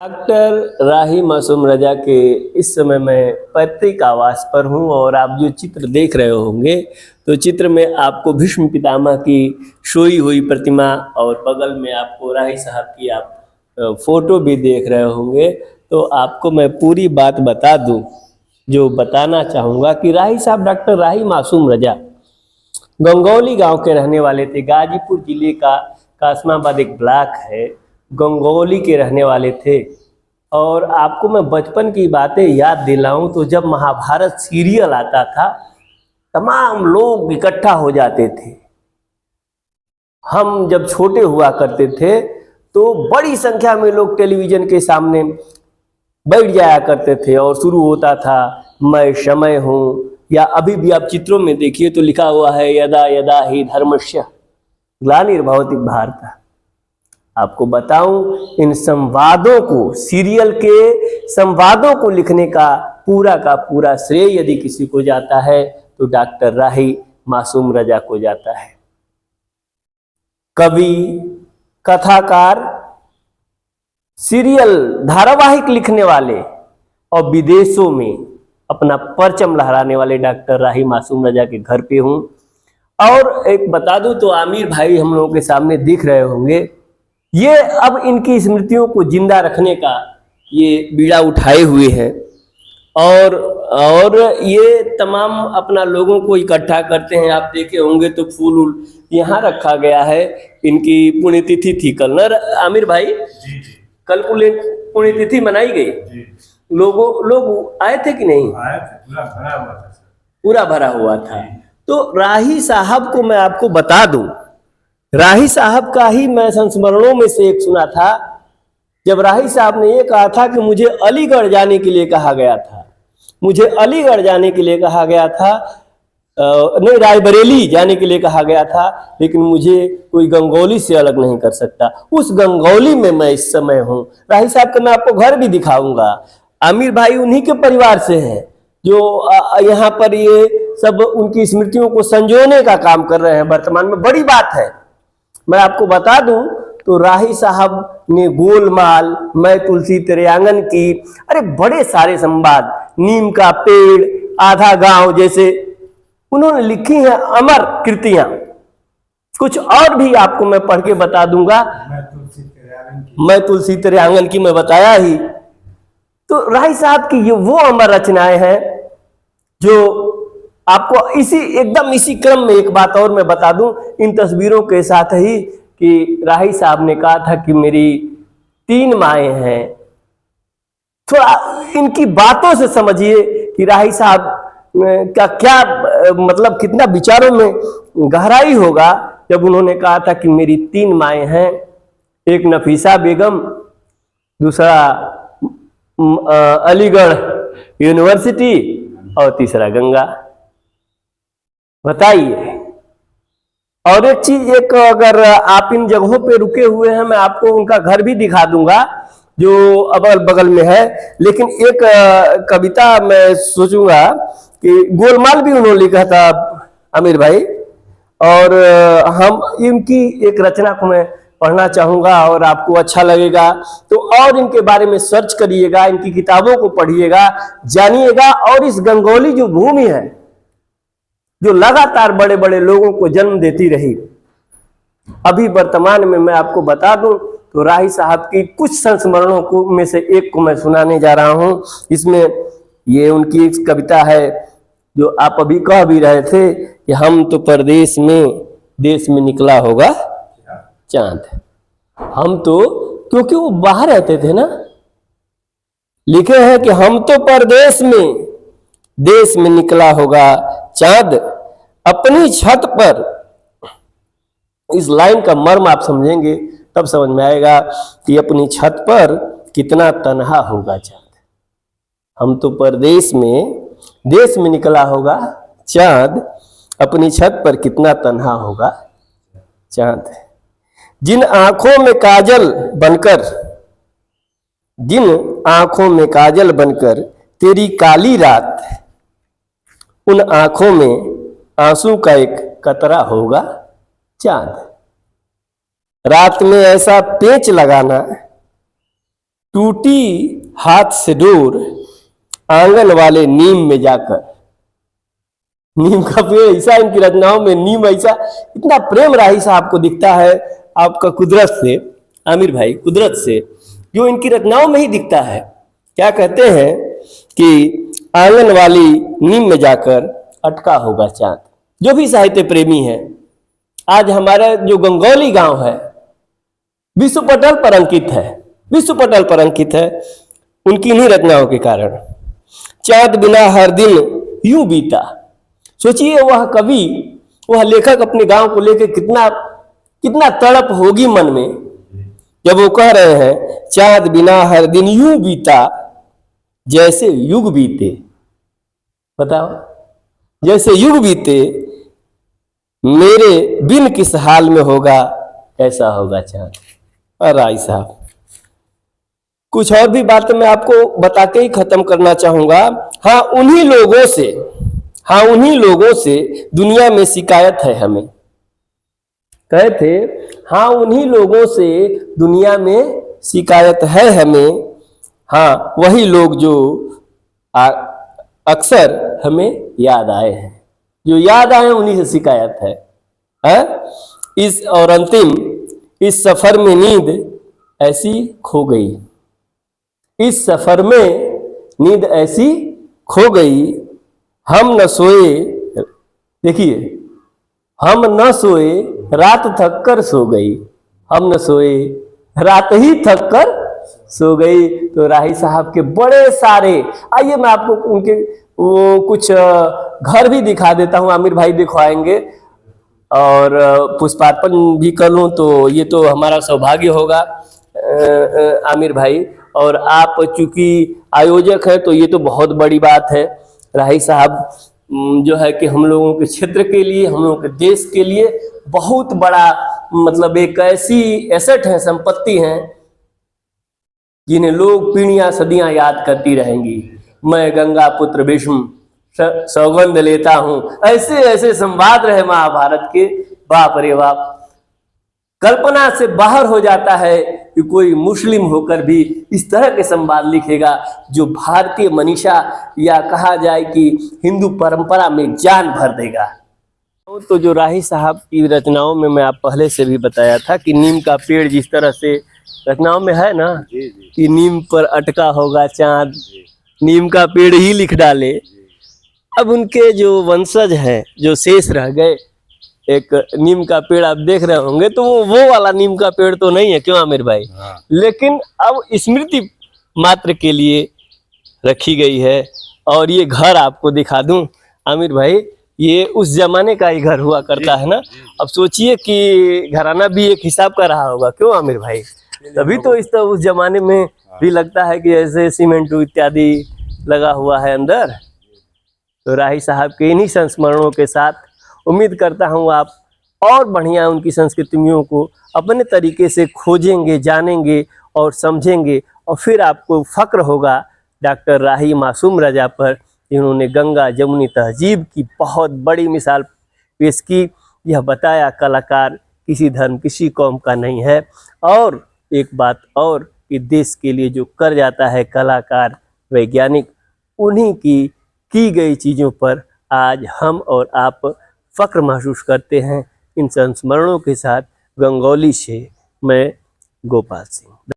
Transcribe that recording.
Doctor Rahi Masoom रजा के इस समय मैं पैतृक आवास पर हूँ और आप जो चित्र देख रहे होंगे तो चित्र में आपको भीष्म पितामह की सोई हुई प्रतिमा और बगल में आपको राही साहब की आप फोटो भी देख रहे होंगे। तो आपको मैं पूरी बात बता दूं, जो बताना चाहूँगा कि राही साहब डॉक्टर राही मासूम रजा गंगौली गांव के रहने वाले थे। गाजीपुर जिले का कासमाबाद एक ब्लॉक है, गंगौली के रहने वाले थे। और आपको मैं बचपन की बातें याद दिलाऊं तो जब महाभारत सीरियल आता था तमाम लोग इकट्ठा हो जाते थे। हम जब छोटे हुआ करते थे तो बड़ी संख्या में लोग टेलीविज़न के सामने बैठ जाया करते थे और शुरू होता था मैं समय हूँ, या अभी भी आप चित्रों में देखिए तो लिखा हुआ है यदा यदा ही धर्मस्य ग्लानिर्भवति भारत। आपको बताऊं, इन संवादों को, सीरियल के संवादों को लिखने का पूरा श्रेय यदि किसी को जाता है तो डॉक्टर राही मासूम रजा को जाता है। कवि, कथाकार, सीरियल धारावाहिक लिखने वाले और विदेशों में अपना परचम लहराने वाले डॉक्टर राही मासूम रजा के घर पे हूँ। और एक बता दूं तो आमिर भाई हम लोगों के सामने दिख रहे होंगे, ये अब इनकी स्मृतियों को जिंदा रखने का ये बीड़ा उठाए हुए हैं और ये तमाम अपना लोगों को इकट्ठा करते हैं। आप देखे होंगे तो फूल यहाँ रखा गया है। इनकी पुण्यतिथि थी कल ना आमिर भाई? जी। कल पुण्यतिथि मनाई गई। लोग आए थे कि नहीं? आए थे, पूरा भरा हुआ था। तो राही साहब को मैं आपको बता दूं, राही साहब का ही मैं संस्मरणों में से एक सुना था। जब राही साहब ने ये कहा था कि मुझे अलीगढ़ जाने के लिए कहा गया था, मुझे अलीगढ़ जाने के लिए कहा गया था, नहीं रायबरेली जाने के लिए कहा गया था, लेकिन मुझे कोई गंगौली से अलग नहीं कर सकता। उस गंगौली में मैं इस समय हूँ। राही साहब का मैं आपको घर भी दिखाऊंगा। आमिर भाई उन्हीं के परिवार से हैं जो यहाँ पर ये सब उनकी स्मृतियों को संजोने का काम कर रहे हैं वर्तमान में। बड़ी बात है, मैं आपको बता दूं तो राही साहब ने गोलमाल, मैं तुलसी तेरे आंगन की, अरे बड़े सारे संवाद, नीम का पेड़, आधा गांव जैसे उन्होंने लिखी हैं अमर कृतियां। कुछ और भी आपको मैं पढ़ के बता दूंगा। मैं तुलसी तेरे आंगन की मैं बताया ही। तो राही साहब की ये वो अमर रचनाएं हैं जो आपको एकदम इसी क्रम में एक बात और मैं बता दूं, इन तस्वीरों के साथ ही कि राही साहब ने कहा था कि मेरी 3 माएँ हैं। थोड़ा इनकी बातों से समझिए कि राही साहब का क्या मतलब, कितना विचारों में गहराई होगा जब उन्होंने कहा था कि मेरी 3 माएँ हैं, एक नफीसा बेगम, दूसरा अलीगढ़ यूनिवर्सिटी और तीसरा गंगा। बताइए। और एक चीज, अगर आप इन जगहों पे रुके हुए हैं, मैं आपको उनका घर भी दिखा दूंगा जो अगल बगल में है। लेकिन एक कविता मैं सोचूंगा कि गोलमाल भी उन्होंने लिखा था आमिर भाई, और हम इनकी एक रचना को मैं पढ़ना चाहूंगा और आपको अच्छा लगेगा। तो और इनके बारे में सर्च करिएगा, इनकी किताबों को पढ़िएगा, जानिएगा। और इस गंगौली जो भूमि है जो लगातार बड़े बड़े लोगों को जन्म देती रही, अभी वर्तमान में मैं आपको बता दूं तो राही साहब की कुछ संस्मरणों को में से एक को मैं सुनाने जा रहा हूं। इसमें ये उनकी एक कविता है जो आप अभी कह भी रहे थे कि हम तो परदेश में, देश में निकला होगा चांद। हम तो, क्योंकि वो बाहर रहते थे ना, लिखे हैं कि हम तो परदेश में, देश में निकला होगा चांद, अपनी छत पर। इस लाइन का मर्म आप समझेंगे तब समझ में आएगा कि अपनी छत पर कितना तन्हा होगा चांद। हम तो परदेश में, देश में निकला होगा चांद, अपनी छत पर कितना तन्हा होगा चांद। जिन आंखों में काजल बनकर, जिन आंखों में काजल बनकर तेरी काली रात, उन आंखों में आंसू का एक कतरा होगा चांद। रात में ऐसा पेच लगाना टूटी हाथ से डोर आंगन वाले नीम में जाकर। नीम का पेड़ ऐसा इनकी रचनाओं में, नीम ऐसा, इतना प्रेम राही साहब को दिखता है आपका कुदरत से, आमिर भाई, कुदरत से, जो इनकी रचनाओं में ही दिखता है। क्या कहते हैं कि आंगन वाली नीम में जाकर अटका होगा चांद। जो भी साहित्य प्रेमी है, आज हमारा जो गंगौली गांव है विश्व पटल पर अंकित है, विश्व पटल पर अंकित है उनकी इन्हीं रचनाओं के कारण। चांद बिना हर दिन यूं बीता। सोचिए वह कवि, वह लेखक अपने गांव को लेकर कितना कितना तड़प होगी मन में, जब वो कह रहे हैं चांद बिना हर दिन यूं बीता जैसे युग बीते। बताओ, जैसे युग बीते मेरे बिन किस हाल में होगा, ऐसा होगा चांद। राय साहब, कुछ और भी बातें मैं आपको बता के ही खत्म करना चाहूंगा। हाँ, उन्हीं लोगों से दुनिया में शिकायत है हमें। कहे थे, हाँ उन्हीं लोगों से दुनिया में शिकायत है हमें। हाँ, वही लोग जो अक्सर हमें याद आए हैं, जो याद आए उन्हीं से शिकायत है। इस और अंतिम, इस सफर में नींद ऐसी खो गई, इस सफर में नींद ऐसी खो गई, हम न सोए, देखिए, हम न सोए रात थक कर सो गई, हम न सोए रात ही थक कर सो गई। तो राही साहब के बड़े सारे, आइए मैं आपको उनके वो कुछ घर भी दिखा देता हूँ, आमिर भाई दिखवाएंगे, और पुष्पार्पण भी कर लूँ तो ये तो हमारा सौभाग्य होगा आमिर भाई। और आप चूंकि आयोजक हैं तो ये तो बहुत बड़ी बात है। राही साहब जो है कि हम लोगों के क्षेत्र के लिए, हम लोगों के देश के लिए बहुत बड़ा, मतलब एक ऐसी एसेट है, संपत्ति है, जिन्हें लोग पीढ़ियां सदियां याद करती रहेंगी। मैं गंगा पुत्र भीष्म सौगंध लेता हूं, ऐसे ऐसे संवाद रहे महाभारत के, बाप रे बाप, कल्पना से बाहर हो जाता है कि कोई मुस्लिम होकर भी इस तरह के संवाद लिखेगा जो भारतीय मनीषा या कहा जाए कि हिंदू परंपरा में जान भर देगा। तो जो राही साहब की रचनाओं में मैं आप पहले से भी बताया था कि नीम का पेड़ जिस तरह से रचनाओं में है ना, कि नीम पर अटका होगा चांद, नीम का पेड़ ही लिख डाले। अब उनके जो वंशज हैं, जो शेष रह गए, एक नीम का पेड़ आप देख रहे होंगे, तो वो वाला नीम का पेड़ तो नहीं है, क्यों आमिर भाई? लेकिन अब स्मृति मात्र के लिए रखी गई है। और ये घर आपको दिखा दूं आमिर भाई, ये उस जमाने का ही घर हुआ करता है ना। अब सोचिए कि घराना भी एक हिसाब का रहा होगा, क्यों आमिर भाई? तभी तो उस जमाने में भी लगता है कि ऐसे सीमेंट इत्यादि लगा हुआ है अंदर। तो राही साहब के इन्हीं संस्मरणों के साथ उम्मीद करता हूँ आप और बढ़िया उनकी संस्कृतियों को अपने तरीके से खोजेंगे, जानेंगे और समझेंगे, और फिर आपको फक्र होगा डॉक्टर राही मासूम रजा पर, जिन्होंने गंगा जमुनी तहजीब की बहुत बड़ी मिसाल पेश की। यह बताया कलाकार किसी धर्म किसी कौम का नहीं है। और एक बात और, कि देश के लिए जो कर जाता है कलाकार, वैज्ञानिक, उन्हीं की गई चीज़ों पर आज हम और आप फक्र महसूस करते हैं। इन संस्मरणों के साथ गंगौली से मैं गोपाल सिंह।